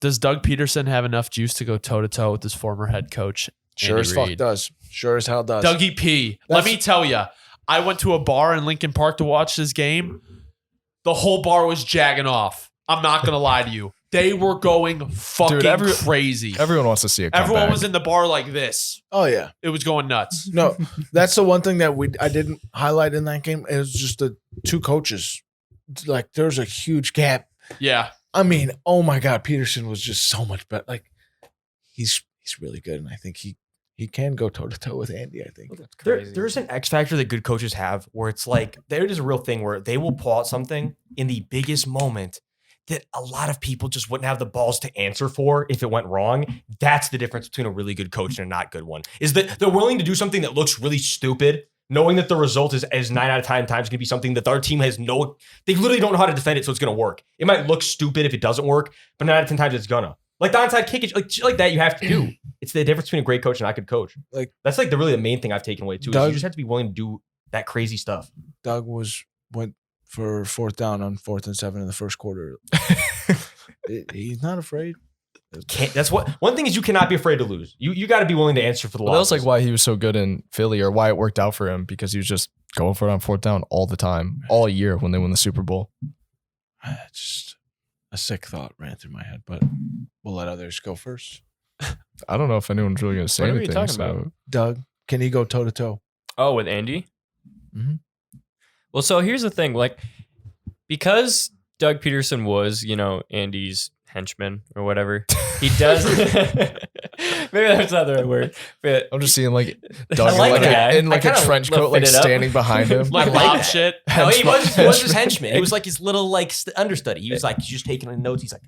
Does Doug Peterson have enough juice to go toe-to-toe with his former head coach? Sure Andy as fuck Reid? does. Sure as hell does. Dougie P. Let me tell you, I went to a bar in Lincoln Park to watch this game. The whole bar was jagging off. I'm not going to lie to you. They were going fucking crazy. Everyone wants to see it come Everyone back. was in the bar like this. Oh, yeah. It was going nuts. No, that's the one thing that I didn't highlight in that game. It was just the two coaches. Like, there's a huge gap. Yeah. I mean, oh my God, Peterson was just so much better. Like, he's really good, and I think he can go toe to toe with Andy. I think There's an X factor that good coaches have where it's like there is a real thing where they will pull out something in the biggest moment that a lot of people just wouldn't have the balls to answer for if it went wrong. That's the difference between a really good coach and a not good one. Is that they're willing to do something that looks really stupid, knowing that the result is 9 out of 10 times going to be something that our team has they literally don't know how to defend it, so it's going to work. It might look stupid if it doesn't work, but 9 out of 10 times it's gonna. Like the onside kick, like shit like that, you have to do. It's the difference between a great coach and not a good coach. Like that's like the main thing I've taken away too. Is you just have to be willing to do that crazy stuff. Doug went for 4th down on 4th and 7 in the first quarter. He's not afraid. That's what one thing is you cannot be afraid to lose. You got to be willing to answer for the loss. That was like why he was so good in Philly, or why it worked out for him, because he was just going for it on 4th down all the time, all year when they won the Super Bowl. Just a sick thought ran through my head, but we'll let others go first. I don't know if anyone's really going to say What are we anything. talking about? Doug, can he go toe to toe? Oh, with Andy? Mm-hmm. Well, so here's the thing. Like, because Doug Peterson was, Andy's henchman or whatever, he does. Maybe that's not the right word. But I'm just seeing like Doug like in like a trench coat, like standing behind him. Like Bob shit. No, he was his henchman. He was like his little understudy. He was like just taking the notes. He's like,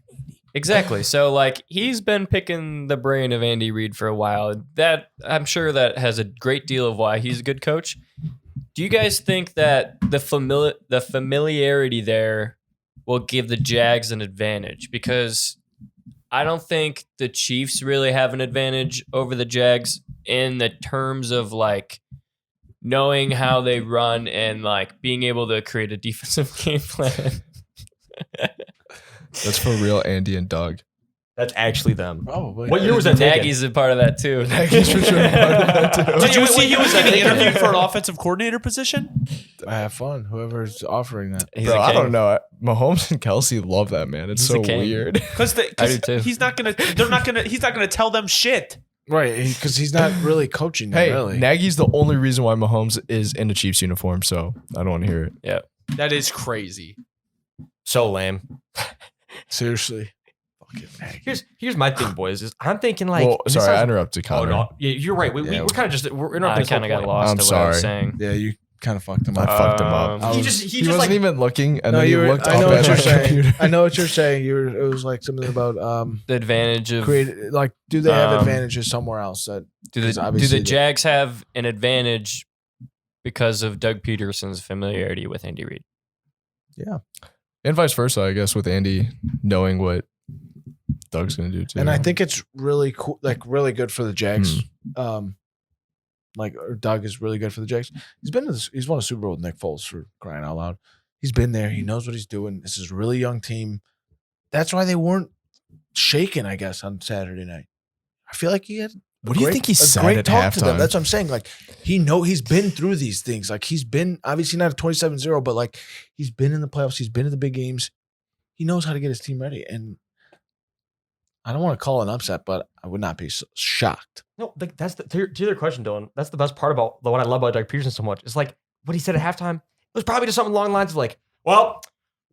exactly. So like he's been picking the brain of Andy Reid for a while. That I'm sure that has a great deal of why he's a good coach. Do you guys think that the familiarity there will give the Jags an advantage? Because I don't think the Chiefs really have an advantage over the Jags in the terms of like knowing how they run and like being able to create a defensive game plan. That's for real, Andy and Doug. that's actually them. Probably. What year was that taken? Nagy's a part of that too. Nagy's for sure a part of that too. Did you see he was getting interviewed for an offensive coordinator position? I have fun. Whoever's offering that. He's Bro, a I king. don't know. Mahomes and Kelsey love that, man. It's He's a so king. weird. Because I do too. he's not gonna. He's not gonna tell them shit. Right, because he's not really coaching them, Hey, really. Nagy's the only reason why Mahomes is in a Chiefs uniform, so I don't want to hear it. Yeah. That is crazy. So lame. Seriously. Fucking Nagy. Here's my thing, boys. Is I'm thinking like. Well, this sorry, I sounds- interrupted Oh Connor. no, yeah, you're right. We're kind of just we're not. I kind of got lost I'm to what I was sorry. saying. Yeah, you kind of fucked him I up. fucked him up. I He was- just He just wasn't like even looking, and No, then he you were, looked I up know at what you're my saying. computer. I know what you're saying. It was like something about The advantage of create like do they have Um, advantages somewhere else that do because the obviously Jags have an advantage because of Doug Peterson's familiarity with Andy Reid? And vice versa, I guess, with Andy knowing what Doug's going to do too. and I think it's really cool, like really good for the Jags. Like or Doug is really good for the Jags. He's won a Super Bowl with Nick Foles, for crying out loud. He's been there. He knows what he's doing. This is a really young team. That's why they weren't shaken, I guess, on Saturday night. I feel like he had. What do you think he said great at talk to them. halftime? That's what I'm saying. Like he's been through these things. Like he's been obviously not a 27-0, but like he's been in the playoffs. He's been in the big games. He knows how to get his team ready. And I don't want to call it an upset, but I would not be shocked. no, like that's to your question, Dylan. That's the best part about the one I love about Doug Peterson so much. It's like what he said at halftime. It was probably just something along the lines of like, well.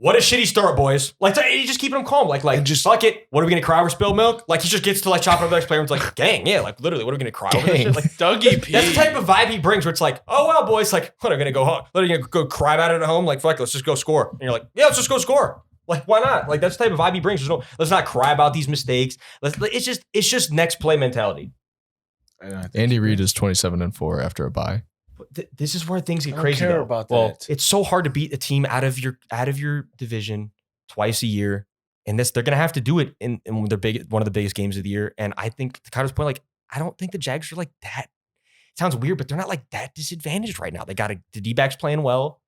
What a shitty start, boys. Like, he's just keeping them calm. Like, And just- fuck it. What are we going to cry over spilled milk? Like, he just gets to, like, chop up the next player and it's like, gang, yeah, like, literally, what are we going to cry over this shit? Like, Dougie P. that's the type of vibe he brings where it's like, oh, well, boys, like, what are we going to go home? What are you going to go cry about it at home? Like, fuck, let's just go score. And you're like, yeah, let's just go score. Like, why not? Like, that's the type of vibe he brings. Let's not cry about these mistakes. It's just next play mentality. And I think Andy Reid is 27-4 after a bye. But this is where things I get don't crazy. care though. about Well, that. it's so hard to beat a team out of your division twice a year, and they're going to have to do it in one of the biggest games of the year. And I think to Kyle's point, like I don't think the Jags are like that. It sounds weird, but they're not like that disadvantaged right now. They got the D-backs playing well.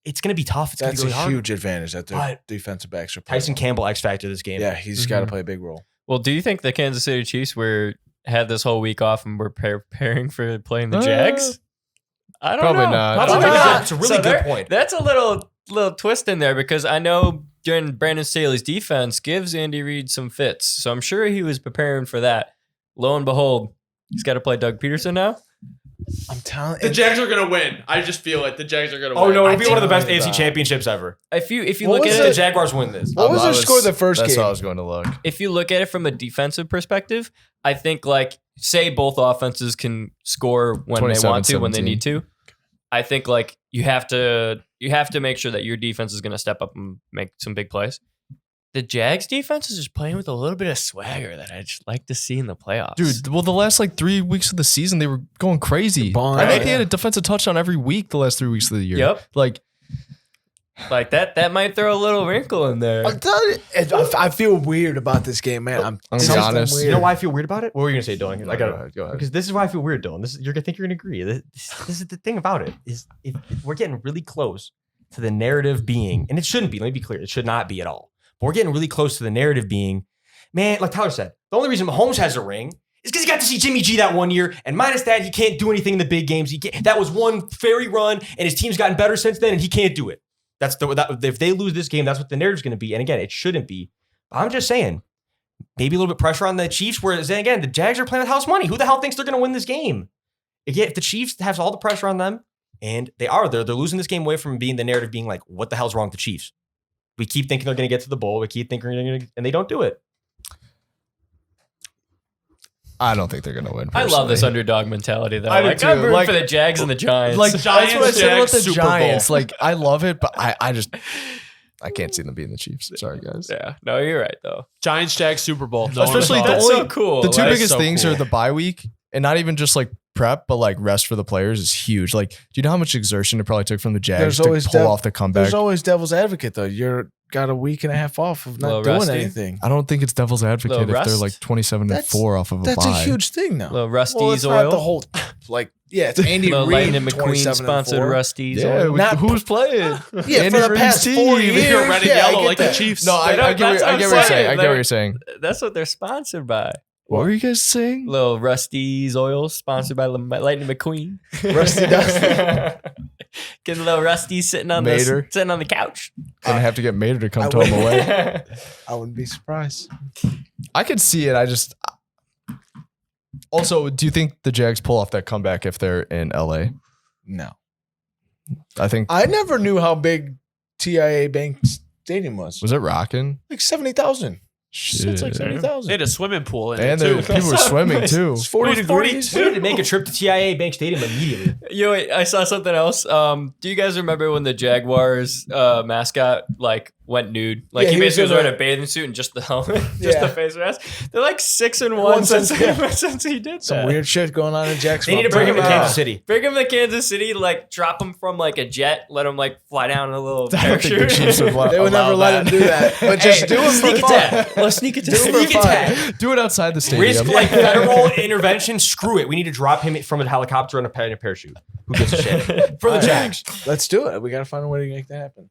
It's going to be tough. It's going to That's be really a hard. huge advantage that their But defensive backs are playing. Tyson Campbell X factor this game. Yeah, he's got to play a big role. Well, do you think the Kansas City Chiefs had this whole week off and were preparing for playing the Jags? I don't Probably know. not. Probably Probably not. not. It's a really good point. That's a little twist in there because I know during Brandon Staley's defense gives Andy Reid some fits. So I'm sure he was preparing for that. Lo and behold, he's got to play Doug Peterson now. I'm telling The Jags are gonna win. I just feel it. The Jags are gonna win. Oh no, it'll be one of the best tell you AFC that. championships ever. If you What look was at If the it, Jaguars win this. What was the score of the first That's game? how I was going to look. if you look at it from a defensive perspective, I think like say both offenses can score when they want to, when they 27-17. need to. I think like you have to make sure that your defense is going to step up and make some big plays. The Jags defense is just playing with a little bit of swagger that I just like to see in the playoffs. Dude, well, the last like 3 weeks of the season, they were going crazy. Balling I think out, they yeah. had a defensive touchdown every week the last 3 weeks of the year. Yep. Like, that might throw a little wrinkle in there. I'm telling you, I feel weird about this game, man. I'm gonna be something honest. weird. You know why I feel weird about it? What were you gonna say, Dylan? Go ahead. Because this is why I feel weird, Dylan. You're gonna think you're gonna agree. This is the thing about it is if we're getting really close to the narrative being, and it shouldn't be. Let me be clear, it should not be at all. But we're getting really close to the narrative being, man. Like Tyler said, the only reason Mahomes has a ring is because he got to see Jimmy G that one year, and minus that, he can't do anything in the big games. That was one fairy run, and his team's gotten better since then, and he can't do it. If they lose this game, that's what the narrative's going to be. And again, it shouldn't be. I'm just saying, maybe a little bit pressure on the Chiefs. Whereas again, the Jags are playing with house money. Who the hell thinks they're going to win this game? Again, if the Chiefs have all the pressure on them, and they're losing this game away from being the narrative being like, what the hell's wrong with the Chiefs? We keep thinking they're going to get to the bowl. We keep thinking they're going to, and they don't do it. I don't think they're going to win. I love this personally. underdog mentality though. I do Like too. I'm rooting Like- for the Jags and the Giants. Like, Giants, that's what I said about Jags, the Super Bowl. Giants. Like, I love it, but I can't see them beating the Chiefs. Sorry, guys. yeah, no, you're right though. Giants, Jags, Super Bowl. Especially That's the so only cool. The two That is biggest so things cool. are the bye week, and not even just like prep, but like rest for the players is huge. Like, do you know how much exertion it probably took from the Jags There's to always pull off the comeback? There's always devil's advocate though. You're got a week and a half off of not Little doing rusty. anything. I don't think it's devil's advocate Little if they're rust? like 27-4 off of a That's bye. a huge thing now. Little Rusty's Well, it's oil. not the whole like. Yeah, it's Andy Little Reid. Lightning McQueen 27-4. sponsored Rusty's Yeah, oil. Not- who's playing? Yeah, Andy for the Reid's past team. 4 years. You're red and Yeah, I yellow get like the that. Chiefs. No, I get what That's what I'm you're saying. saying. I get what you're saying. That's what they're sponsored by. What were you guys saying? Little Rusty's oil sponsored by Lightning McQueen. Rusty Dusty. Get a little Rusty sitting on Mater. the couch. Gonna have to get Mater to come I tow him would- away. I wouldn't be surprised. I could see it. I just. Also, do you think the Jags pull off that comeback if they're in LA? No, I think. I never knew how big TIA Bank Stadium was. Was it rocking? Like 70,000. It's like Shit. 70,000. They had a swimming pool in And it too. people were swimming too. It's 40 It was degrees. 42. We need to make a trip to TIA Bank Stadium immediately. Yo, wait, I saw something else. Do you guys remember when the Jaguars mascot like went nude? Like Yeah, he he was basically was in wearing a- a bathing suit and just the helmet, just Yeah. the face mask. They're like 6-1 One since, since- since he did Some that. weird shit going on in They Jacksonville. need to bring him to Yeah. Kansas City. Bring him to Kansas City, like drop him from like a jet, let him like fly down in a little I don't think the parachute. Chiefs would They would never let him do that. But just do it sneak for fun. attack. Let's sneak attack. Do it for Sneak fun. attack. Do it outside the stadium. Risk like federal intervention. Screw it. We need to drop him from a helicopter in a parachute. Who gives a shit? For the Jags. Let's do it. We got to find a way to make that happen.